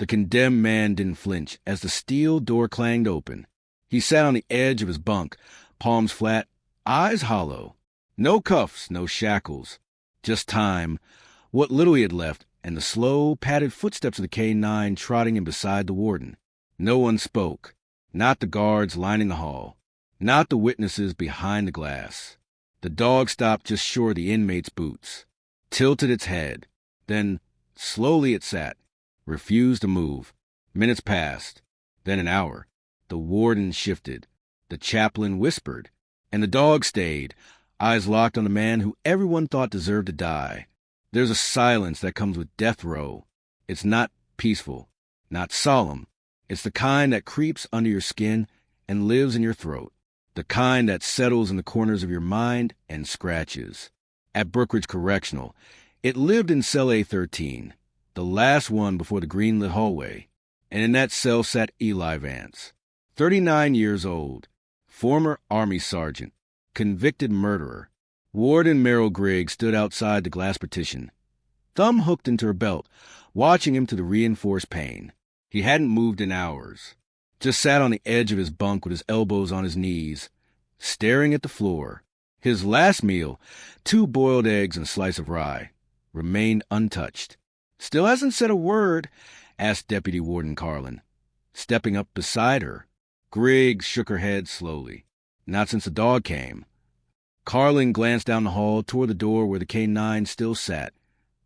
The condemned man didn't flinch as the steel door clanged open. He sat on the edge of his bunk, palms flat, eyes hollow. No cuffs, no shackles. Just time, what little he had left, and the slow, padded footsteps of the K-9 trotting in beside the warden. No one spoke. Not the guards lining the hall. Not the witnesses behind the glass. The dog stopped just short of the inmate's boots, tilted its head. Then, slowly it sat, refused to move. Minutes passed, then an hour. The warden shifted. The chaplain whispered. And the dog stayed, eyes locked on the man who everyone thought deserved to die. There's a silence that comes with death row. It's not peaceful, not solemn. It's the kind that creeps under your skin and lives in your throat. The kind that settles in the corners of your mind and scratches. At Brookridge Correctional, it lived in cell A13, the last one before the green-lit hallway, and in that cell sat Eli Vance, 39 years old, former Army sergeant, convicted murderer. Warden Merrill Griggs stood outside the glass partition, thumb hooked into her belt, watching him to the reinforced pane. He hadn't moved in hours, just sat on the edge of his bunk with his elbows on his knees, staring at the floor. His last meal, 2 boiled eggs and a slice of rye, remained untouched. "Still hasn't said a word?" asked Deputy Warden Carlin, stepping up beside her. Griggs shook her head slowly. "Not since the dog came." Carlin glanced down the hall toward the door where the K-9 still sat,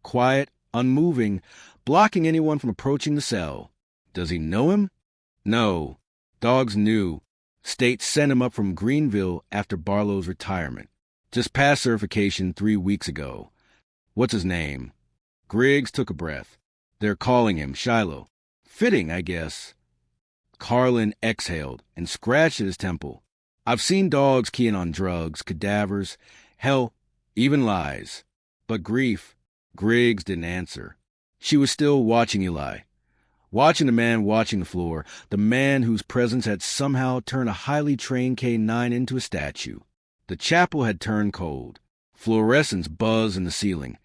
quiet, unmoving, blocking anyone from approaching the cell. Does he know him? No. Dogs knew. State sent him up from Greenville after Barlow's retirement. Just passed certification 3 weeks ago. What's his name? Griggs took a breath. They're calling him Shiloh. Fitting, I guess. Carlin exhaled and scratched at his temple. I've seen dogs keying on drugs, cadavers, hell, even lies. But grief. Griggs didn't answer. She was still watching Eli. Watching the man watching the floor, the man whose presence had somehow turned a highly trained K-9 into a statue. The chapel had turned cold. Fluorescents buzzed in the ceiling,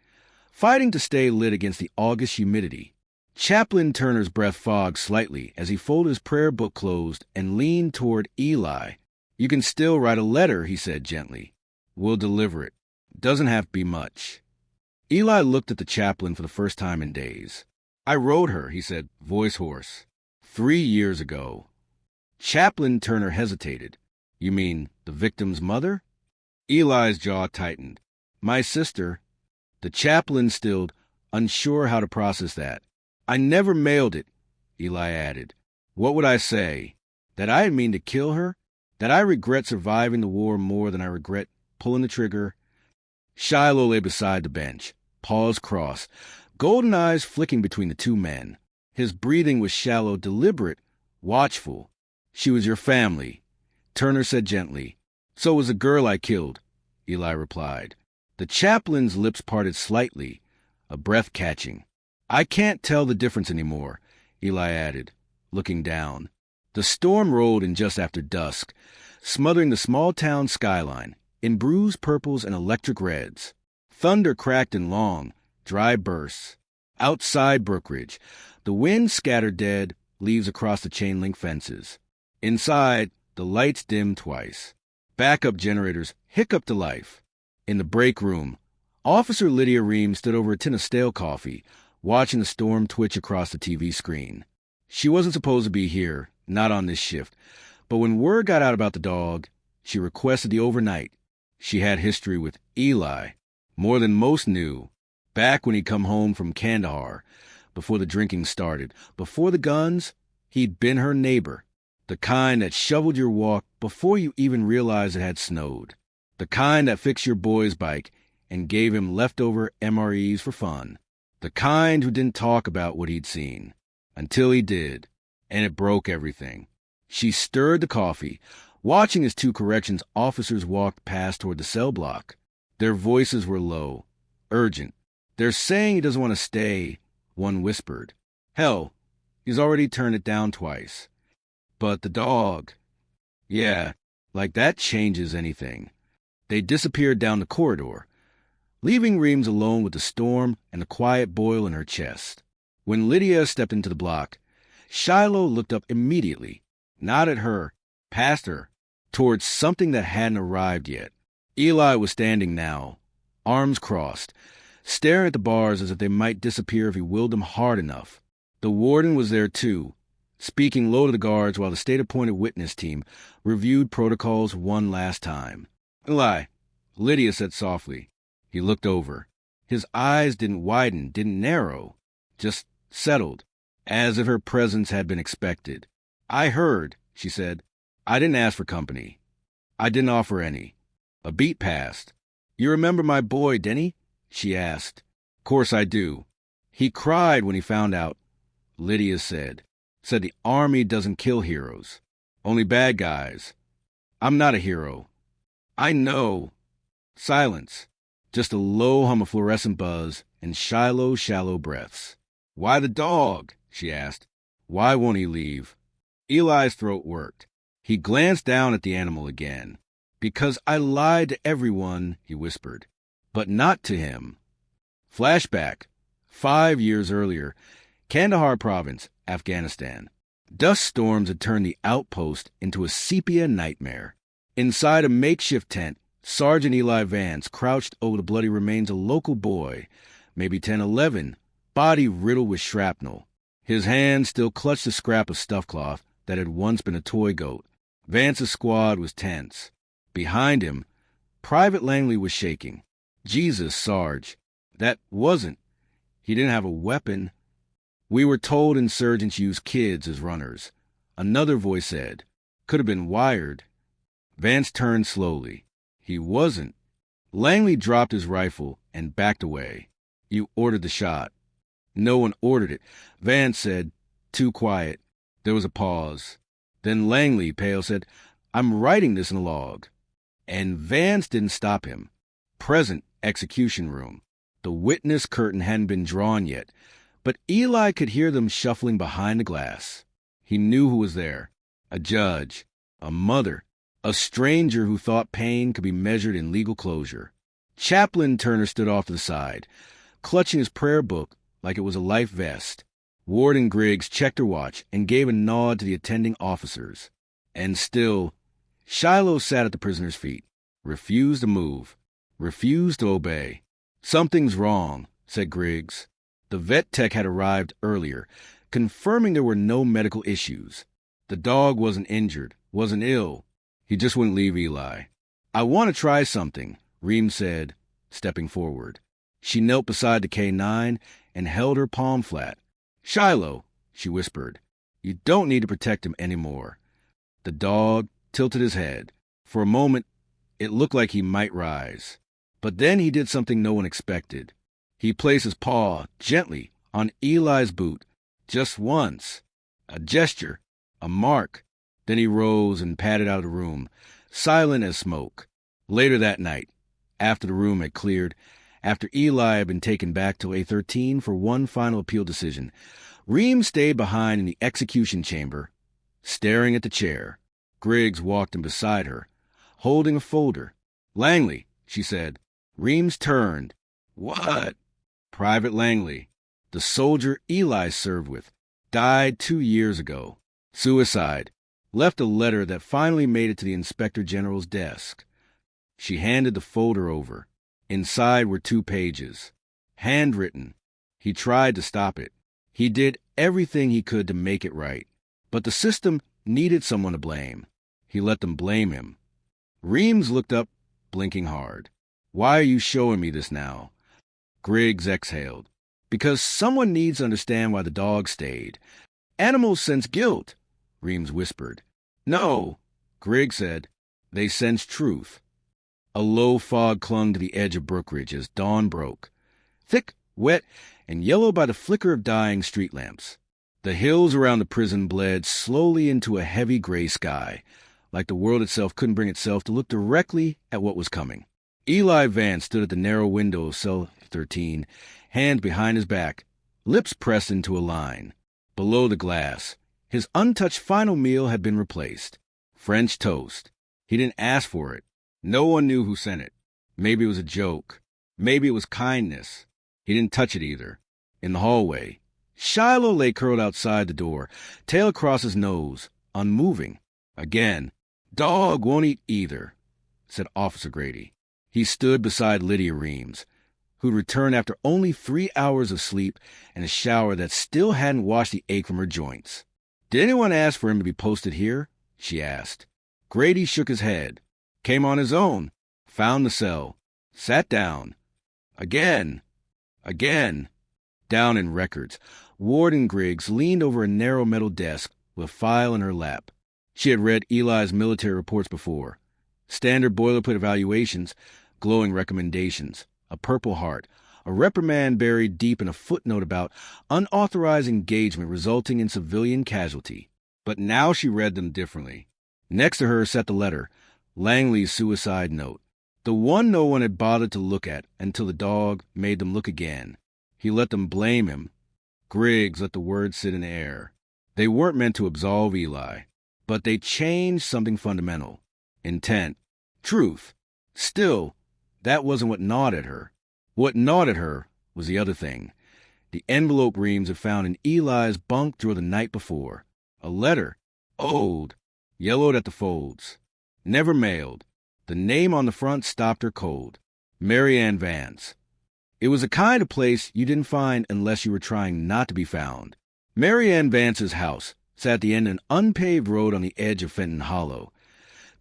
fighting to stay lit against the August humidity. Chaplain Turner's breath fogged slightly as he folded his prayer book closed and leaned toward Eli. "You can still write a letter," he said gently. "We'll deliver it. Doesn't have to be much." Eli looked at the chaplain for the first time in days. "I wrote her," he said, voice hoarse. 3 years ago." Chaplain Turner hesitated. "You mean the victim's mother?" Eli's jaw tightened. "My sister." The chaplain stilled, unsure how to process that. "I never mailed it," Eli added. "What would I say? That I didn't mean to kill her? That I regret surviving the war more than I regret pulling the trigger?" Shiloh lay beside the bench, paws crossed, golden eyes flicking between the 2 men. His breathing was shallow, deliberate, watchful. "She was your family," Turner said gently. "So was the girl I killed," Eli replied. The chaplain's lips parted slightly, a breath catching. "I can't tell the difference anymore," Eli added, looking down. The storm rolled in just after dusk, smothering the small town skyline in bruised purples and electric reds. Thunder cracked in long, dry bursts. Outside Brookridge, the wind scattered dead leaves across the chain-link fences. Inside, the lights dimmed twice. Backup generators hiccuped to life. In the break room, Officer Lydia Ream stood over a tin of stale coffee, watching the storm twitch across the TV screen. She wasn't supposed to be here, not on this shift, but when word got out about the dog, she requested the overnight. She had history with Eli, more than most knew, back when he'd come home from Kandahar, before the drinking started, before the guns. He'd been her neighbor, the kind that shoveled your walk before you even realized it had snowed, the kind that fixed your boy's bike and gave him leftover MREs for fun, the kind who didn't talk about what he'd seen, until he did, and it broke everything. She stirred the coffee, watching as 2 corrections officers walked past toward the cell block. Their voices were low, urgent. "They're saying he doesn't want to stay," one whispered. "Hell, he's already turned it down twice." "But the dog." "Yeah, like that changes anything." They disappeared down the corridor, leaving Reams alone with the storm and the quiet boil in her chest. When Lydia stepped into the block, Shiloh looked up immediately, not at her, past her, towards something that hadn't arrived yet. Eli was standing now, arms crossed, staring at the bars as if they might disappear if he willed them hard enough. The warden was there too, speaking low to the guards while the state-appointed witness team reviewed protocols one last time. "Eli," Lydia said softly. He looked over. His eyes didn't widen, didn't narrow, just settled, as if her presence had been expected. "I heard," she said. "I didn't ask for company. I didn't offer any." A beat passed. "You remember my boy, Denny?" she asked. "Course I do. He cried when he found out," Lydia said. "Said the army doesn't kill heroes. Only bad guys. I'm not a hero." "I know." Silence. Just a low hum of fluorescent buzz and Shiloh's shallow breaths. "Why the dog?" she asked. "Why won't he leave?" Eli's throat worked. He glanced down at the animal again. "Because I lied to everyone," he whispered. "But not to him." Flashback. 5 years earlier. Kandahar province, Afghanistan. Dust storms had turned the outpost into a sepia nightmare. Inside a makeshift tent, Sergeant Eli Vance crouched over the bloody remains of a local boy, maybe 10, 11, body riddled with shrapnel. His hand still clutched a scrap of stuffed cloth that had once been a toy goat. Vance's squad was tense. Behind him, Private Langley was shaking. "Jesus, Sarge. That wasn't. He didn't have a weapon." "We were told insurgents use kids as runners," another voice said. "Could have been wired." Vance turned slowly. He wasn't. Langley dropped his rifle and backed away. "You ordered the shot." "No one ordered it," Vance said. "Too quiet." There was a pause. Then Langley, pale, said, "I'm writing this in a log." And Vance didn't stop him. Present execution room. The witness curtain hadn't been drawn yet, but Eli could hear them shuffling behind the glass. He knew who was there. A judge. A mother. A stranger who thought pain could be measured in legal closure. Chaplain Turner stood off to the side, clutching his prayer book like it was a life vest. Warden Griggs checked her watch and gave a nod to the attending officers. And still, Shiloh sat at the prisoner's feet, refused to move, refused to obey. "Something's wrong," said Griggs. The vet tech had arrived earlier, confirming there were no medical issues. The dog wasn't injured, wasn't ill. He just wouldn't leave Eli. "I want to try something," Reem said, stepping forward. She knelt beside the K9 and held her palm flat. "Shiloh," she whispered, "you don't need to protect him anymore." The dog tilted his head. For a moment, it looked like he might rise. But then he did something no one expected. He placed his paw gently on Eli's boot, just once. A gesture, a mark. Then he rose and padded out of the room, silent as smoke. Later that night, after the room had cleared, after Eli had been taken back to A13 for one final appeal decision, Reem stayed behind in the execution chamber, staring at the chair. Griggs walked in beside her, holding a folder. "Langley," she said. Reems turned. "What?" "Private Langley, the soldier Eli served with, died 2 years ago. Suicide. Left a letter that finally made it to the Inspector General's desk." She handed the folder over. Inside were 2 pages. Handwritten. He tried to stop it. He did everything he could to make it right. But the system needed someone to blame. He let them blame him. Reems looked up, blinking hard. "Why are you showing me this now?" Griggs exhaled. "Because someone needs to understand why the dog stayed. Animals sense guilt," Reems whispered. "No," Griggs said. "They sense truth." A low fog clung to the edge of Brookridge as dawn broke. Thick, wet, and yellow by the flicker of dying street lamps. The hills around the prison bled slowly into a heavy gray sky, like the world itself couldn't bring itself to look directly at what was coming. Eli Vance stood at the narrow window of cell 13, hands behind his back, lips pressed into a line. Below the glass, his untouched final meal had been replaced. French toast. He didn't ask for it. No one knew who sent it. Maybe it was a joke. Maybe it was kindness. He didn't touch it either. In the hallway, Shiloh lay curled outside the door, tail across his nose, unmoving. Again. "Dog won't eat either," said Officer Grady. He stood beside Lydia Reams, who'd returned after only 3 hours of sleep and a shower that still hadn't washed the ache from her joints. "Did anyone ask for him to be posted here?" she asked. Grady shook his head. "Came on his own. Found the cell. Sat down. Again. Down in records, Warden Griggs leaned over a narrow metal desk with a file in her lap. She had read Eli's military reports before. Standard boilerplate evaluations, glowing recommendations, a Purple Heart, a reprimand buried deep in a footnote about unauthorized engagement resulting in civilian casualty. But now she read them differently. Next to her sat the letter, Langley's suicide note, the one no one had bothered to look at until the dog made them look again. He let them blame him. Griggs let the words sit in the air. They weren't meant to absolve Eli, but they changed something fundamental. Intent. Truth. Still, that wasn't what gnawed at her. What gnawed at her was the other thing. The envelope Reams had found in Eli's bunk drawer the night before. A letter. Old. Yellowed at the folds. Never mailed. The name on the front stopped her cold. Mary Ann Vance. It was the kind of place you didn't find unless you were trying not to be found. Mary Ann Vance's house sat at the end of an unpaved road on the edge of Fenton Hollow,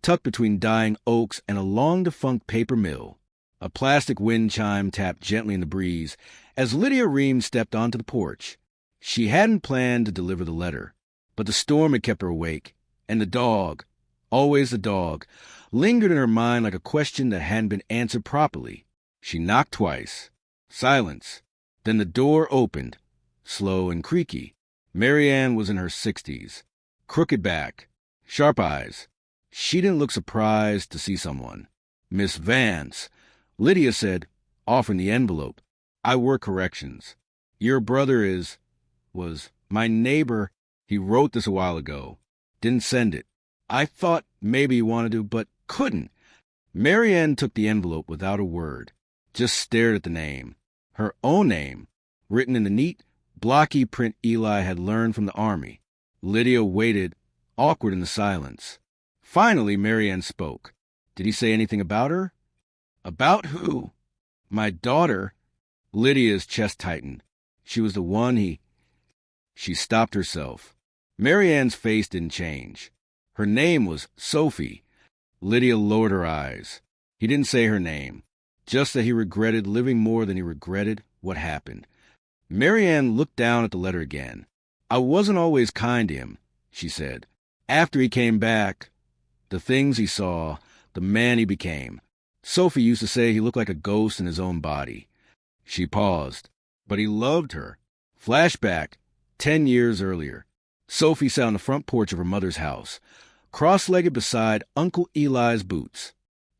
tucked between dying oaks and a long-defunct paper mill. A plastic wind chime tapped gently in the breeze as Lydia Reams stepped onto the porch. She hadn't planned to deliver the letter, but the storm had kept her awake, and the dog, always the dog, lingered in her mind like a question that hadn't been answered properly. She knocked twice. Silence. Then the door opened, slow and creaky. Mary Ann was in her 60s. Crooked back. Sharp eyes. She didn't look surprised to see someone. "Miss Vance," Lydia said, offering the envelope. "I work corrections. Your brother was my neighbor. He wrote this a while ago. Didn't send it. I thought maybe he wanted to, but couldn't." Mary Ann took the envelope without a word, just stared at the name. Her own name, written in the neat, blocky print Eli had learned from the Army. Lydia waited, awkward in the silence. Finally, Mary Ann spoke. "Did he say anything about her?" "About who?" "My daughter." Lydia's chest tightened. She was the one She stopped herself. Mary Ann's face didn't change. Her name was Sophie. Lydia lowered her eyes. He didn't say her name, just that he regretted living more than he regretted what happened. Mary Ann looked down at the letter again. "I wasn't always kind to him," she said. "After he came back, the things he saw, the man he became. Sophie used to say he looked like a ghost in his own body." She paused. "But he loved her." Flashback, 10 years earlier. Sophie sat on the front porch of her mother's house, cross-legged beside Uncle Eli's boots.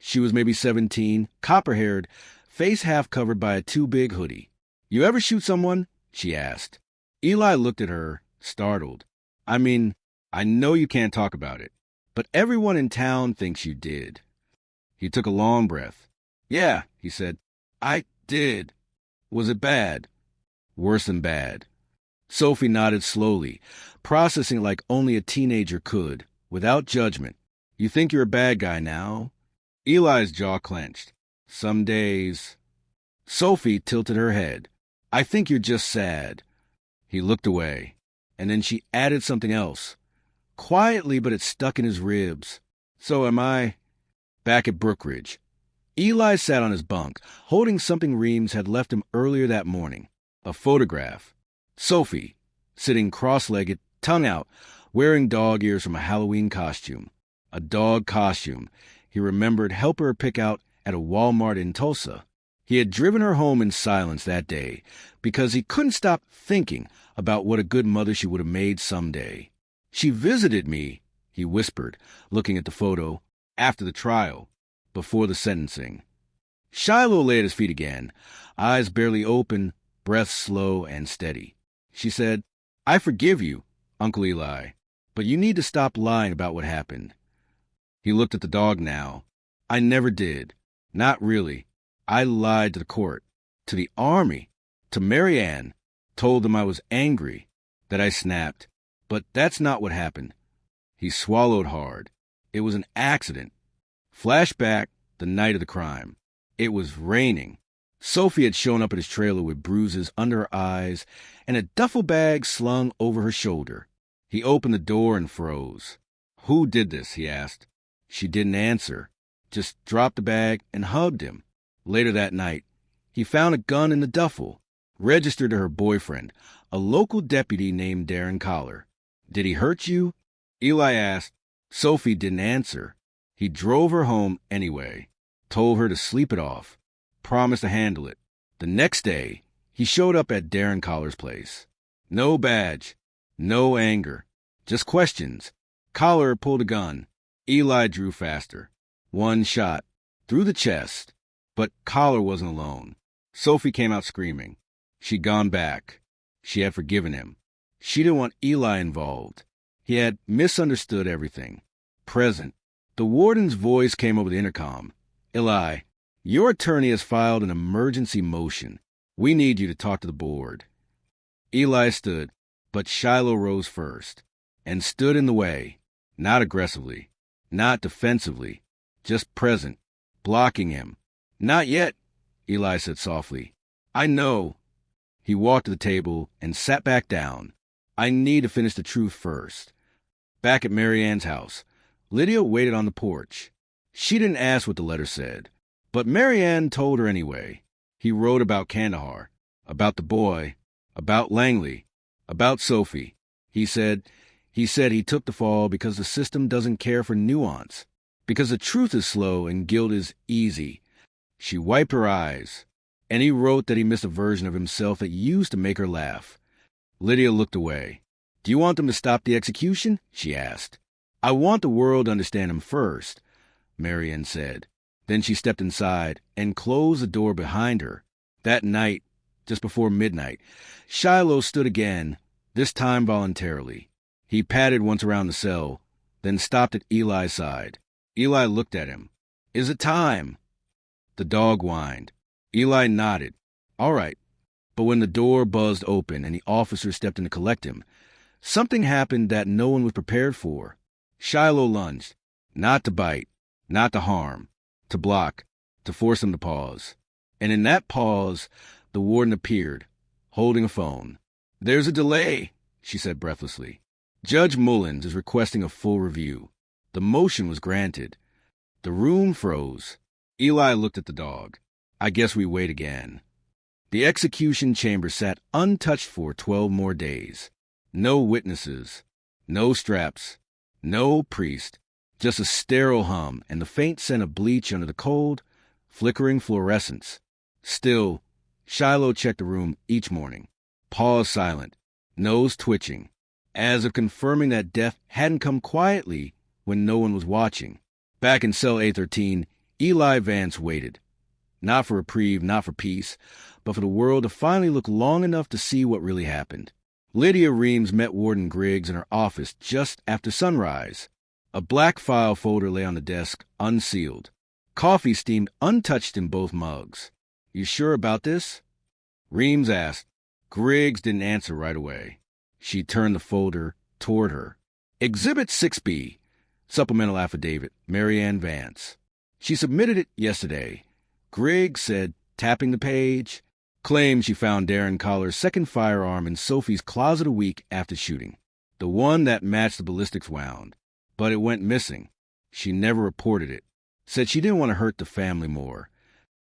She was maybe 17, copper-haired, face half covered by a too-big hoodie. "You ever shoot someone?" she asked. Eli looked at her, startled. "I mean, I know you can't talk about it, but everyone in town thinks you did." He took a long breath. "Yeah," he said. "I did." "Was it bad?" "Worse than bad." Sophie nodded slowly, processing like only a teenager could, without judgment. "You think you're a bad guy now?" Eli's jaw clenched. "Some days." Sophie tilted her head. "I think you're just sad." He looked away, and then she added something else. Quietly, but it stuck in his ribs. "So am I." Back at Brookridge, Eli sat on his bunk, holding something Reams had left him earlier that morning. A photograph. Sophie, sitting cross-legged, tongue out, wearing dog ears from a Halloween costume. A dog costume he remembered helped her pick out at a Walmart in Tulsa. He had driven her home in silence that day because he couldn't stop thinking about what a good mother she would have made someday. "She visited me," he whispered, looking at the photo, "after the trial, before the sentencing." Shiloh lay at his feet again, eyes barely open, breath slow and steady. She said, "I forgive you, Uncle Eli, but you need to stop lying about what happened." He looked at the dog now. "I never did. Not really. I lied to the court, to the Army, to Mary Ann, Told them I was angry, that I snapped. But that's not what happened. He swallowed hard. It was an accident. Flashback, the night of the crime. It was raining. Sophie had shown up at his trailer with bruises under her eyes and a duffel bag slung over her shoulder. He opened the door and froze. "Who did this?" he asked. She didn't answer, just dropped the bag and hugged him. Later that night, he found a gun in the duffel, registered to her boyfriend, a local deputy named Darren Collar. "Did he hurt you?" Eli asked. Sophie didn't answer. He drove her home anyway, told her to sleep it off, promised to handle it. The next day, he showed up at Darren Collar's place. No badge, no anger, just questions. Collar pulled a gun. Eli drew faster. One shot, through the chest. But Collar wasn't alone. Sophie came out screaming. She'd gone back. She had forgiven him. She didn't want Eli involved. He had misunderstood everything. Present. The warden's voice came over the intercom. "Eli, your attorney has filed an emergency motion. We need you to talk to the board." Eli stood, but Shiloh rose first, and stood in the way, not aggressively, not defensively, just present, blocking him. "Not yet," Eli said softly. "I know." He walked to the table and sat back down. "I need to finish the truth first." Back at Mary Ann's house, Lydia waited on the porch. She didn't ask what the letter said, but Mary Ann told her anyway. He wrote about Kandahar, about the boy, about Langley, about Sophie. He said he took the fall because the system doesn't care for nuance, because the truth is slow and guilt is easy. She wiped her eyes, and he wrote that he missed a version of himself that used to make her laugh. Lydia looked away. "Do you want them to stop the execution?" she asked. "I want the world to understand him first," Mary Ann said. Then she stepped inside and closed the door behind her. That night, just before midnight, Shiloh stood again, this time voluntarily. He patted once around the cell, then stopped at Eli's side. Eli looked at him. "Is it time?" The dog whined. Eli nodded. "All right." But when the door buzzed open and the officer stepped in to collect him, something happened that no one was prepared for. Shiloh lunged, not to bite, not to harm, to block, to force him to pause. And in that pause, the warden appeared, holding a phone. "There's a delay," she said breathlessly. "Judge Mullins is requesting a full review." The motion was granted. The room froze. Eli looked at the dog. "I guess we wait again." The execution chamber sat untouched for 12 more days. No witnesses, no straps, no priest, just a sterile hum and the faint scent of bleach under the cold, flickering fluorescence. Still, Shiloh checked the room each morning, paws silent, nose twitching, as if confirming that death hadn't come quietly when no one was watching. Back in cell A13, Eli Vance waited. Not for reprieve, not for peace, but for the world to finally look long enough to see what really happened. Lydia Reams met Warden Griggs in her office just after sunrise. A black file folder lay on the desk, unsealed. Coffee steamed untouched in both mugs. "You sure about this?" Reams asked. Griggs didn't answer right away. She turned the folder toward her. "Exhibit 6B, Supplemental Affidavit, Mary Ann Vance. She submitted it yesterday." Griggs said, tapping the page. Claimed she found Darren Collar's second firearm in Sophie's closet a week after shooting. The one that matched the ballistics wound. But it went missing. She never reported it. Said she didn't want to hurt the family more.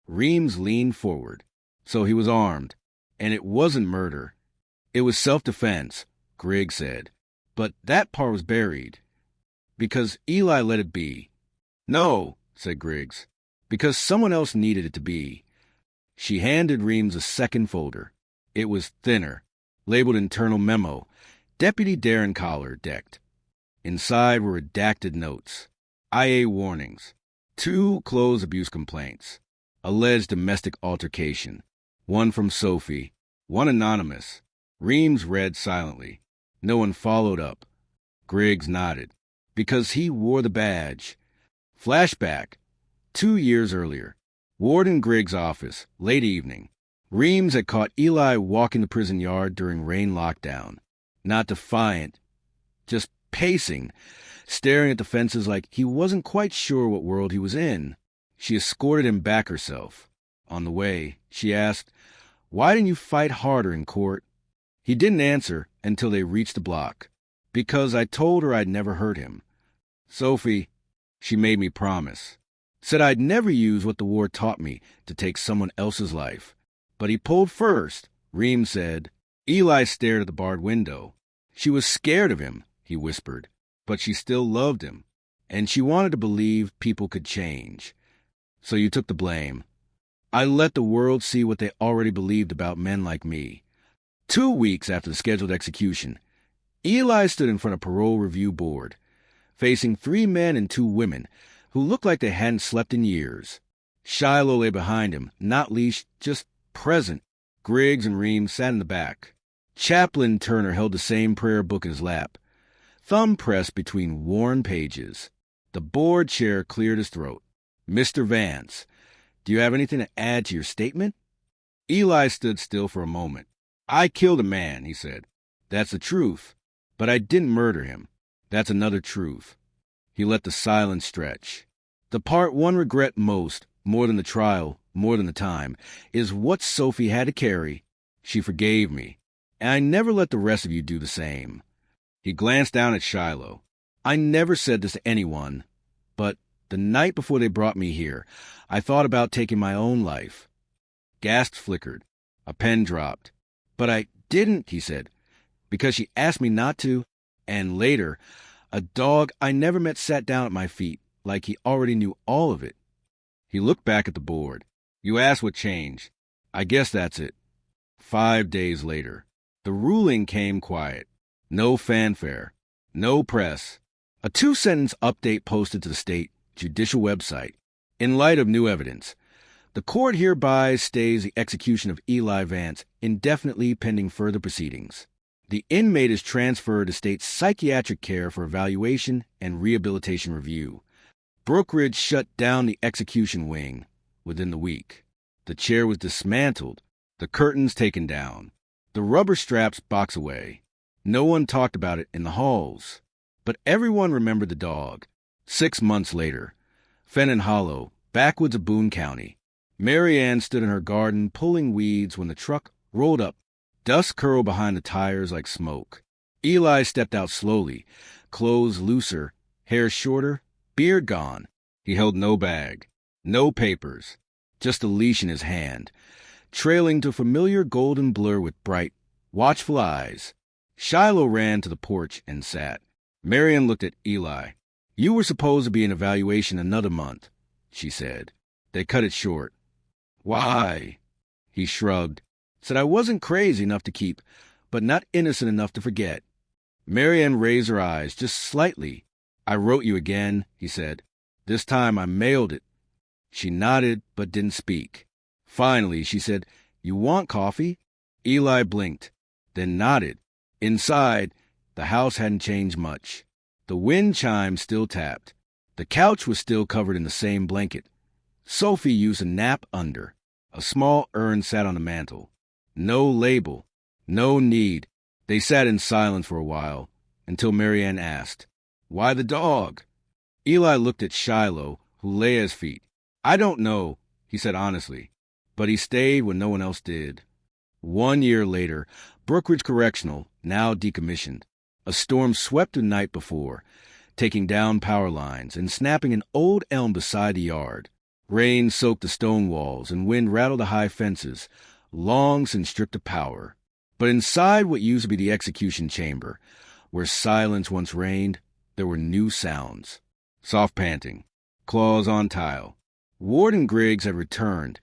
Reams leaned forward. So he was armed. And it wasn't murder. It was self-defense, Griggs said. But that part was buried. Because Eli let it be. "No," said Griggs. "Because someone else needed it to be." She handed Reams a second folder. It was thinner, labeled Internal Memo, Deputy Darren Collar decked. Inside were redacted notes, IA warnings, 2 clothes abuse complaints, alleged domestic altercation, 1 from Sophie, 1 anonymous. Reams read silently. No one followed up. Griggs nodded. Because he wore the badge. Flashback, 2 years earlier. Warden Griggs' office, late evening. Reams had caught Eli walking the prison yard during rain lockdown. Not defiant, just pacing, staring at the fences like he wasn't quite sure what world he was in. She escorted him back herself. On the way, she asked, "Why didn't you fight harder in court?" He didn't answer until they reached the block. "Because I told her I'd never hurt him. Sophie, she made me promise. Said I'd never use what the war taught me to take someone else's life. But he pulled first," Reem said. Eli stared at the barred window. She was scared of him, he whispered, but she still loved him, and she wanted to believe people could change. "So you took the blame." "I let the world see what they already believed about men like me." 2 weeks after the scheduled execution, Eli stood in front of parole review board, facing 3 men and 2 women who looked like they hadn't slept in years. Shiloh lay behind him, not leashed, just present. Griggs and Ream sat in the back. Chaplain Turner held the same prayer book in his lap, thumb pressed between worn pages. The board chair cleared his throat. "Mr. Vance, do you have anything to add to your statement?" Eli stood still for a moment. "I killed a man," he said. "That's the truth. But I didn't murder him. That's another truth." He let the silence stretch. "The part one regret most, more than the trial, more than the time, is what Sophie had to carry. She forgave me, and I never let the rest of you do the same." He glanced down at Shiloh. "I never said this to anyone, but the night before they brought me here, I thought about taking my own life." Gasps flickered. A pen dropped. "But I didn't," he said, "because she asked me not to, and later, a dog I never met sat down at my feet, like he already knew all of it." He looked back at the board. "You asked what changed. I guess that's it." 5 days later, the ruling came quiet. No fanfare. No press. A 2-sentence update posted to the state judicial website. "In light of new evidence, the court hereby stays the execution of Eli Vance indefinitely pending further proceedings. The inmate is transferred to state psychiatric care for evaluation and rehabilitation review." Brookridge shut down the execution wing within the week. The chair was dismantled, the curtains taken down, the rubber straps boxed away. No one talked about it in the halls, but everyone remembered the dog. 6 months later, Fenton Hollow, backwoods of Boone County. Mary Ann stood in her garden pulling weeds when the truck rolled up. Dust curled behind the tires like smoke. Eli stepped out slowly, clothes looser, hair shorter, beard gone. He held no bag, no papers, just a leash in his hand, trailing to a familiar golden blur with bright, watchful eyes. Shiloh ran to the porch and sat. Marian looked at Eli. "You were supposed to be in evaluation another month," she said. They cut it short. "Why?" He shrugged. Said I wasn't crazy enough to keep, but not innocent enough to forget. Marian raised her eyes just slightly. "I wrote you again," he said. "This time I mailed it." She nodded but didn't speak. Finally, she said, "You want coffee?" Eli blinked, then nodded. Inside, the house hadn't changed much. The wind chime still tapped. The couch was still covered in the same blanket. Sophie used a nap under. A small urn sat on the mantel. No label, no need. They sat in silence for a while, until Marianne asked, "Why the dog?" Eli looked at Shiloh, who lay at his feet. "I don't know," he said honestly, but he stayed when no one else did. 1 year later, Brookridge Correctional, now decommissioned. A storm swept the night before, taking down power lines and snapping an old elm beside the yard. Rain soaked the stone walls and wind rattled the high fences, long since stripped of power. But inside what used to be the execution chamber, where silence once reigned, there were new sounds. Soft panting, claws on tile. Warden Griggs had returned,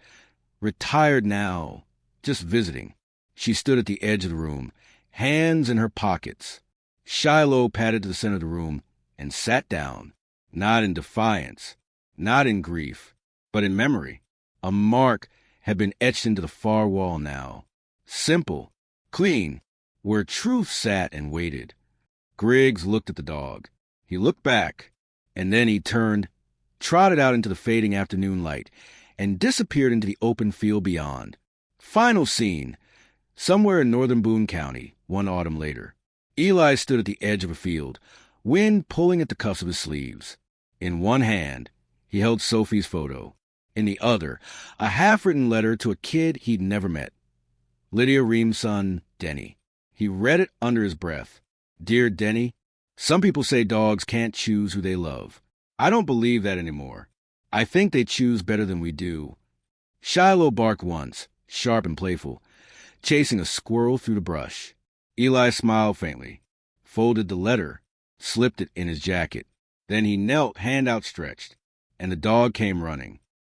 retired now, just visiting. She stood at the edge of the room, hands in her pockets. Shiloh padded to the center of the room and sat down, not in defiance, not in grief, but in memory. A mark had been etched into the far wall now. Simple, clean, where truth sat and waited. Griggs looked at the dog. He looked back, and then he turned, trotted out into the fading afternoon light, and disappeared into the open field beyond. Final scene. Somewhere in northern Boone County, one autumn later. Eli stood at the edge of a field, wind pulling at the cuffs of his sleeves. In one hand, he held Sophie's photo. In the other, a half-written letter to a kid he'd never met. Lydia Ream's son, Denny. He read it under his breath. Dear Denny, some people say dogs can't choose who they love. I don't believe that anymore. I think they choose better than we do. Shiloh barked once, sharp and playful, chasing a squirrel through the brush. Eli smiled faintly, folded the letter, slipped it in his jacket. Then he knelt, hand outstretched, and the dog came running.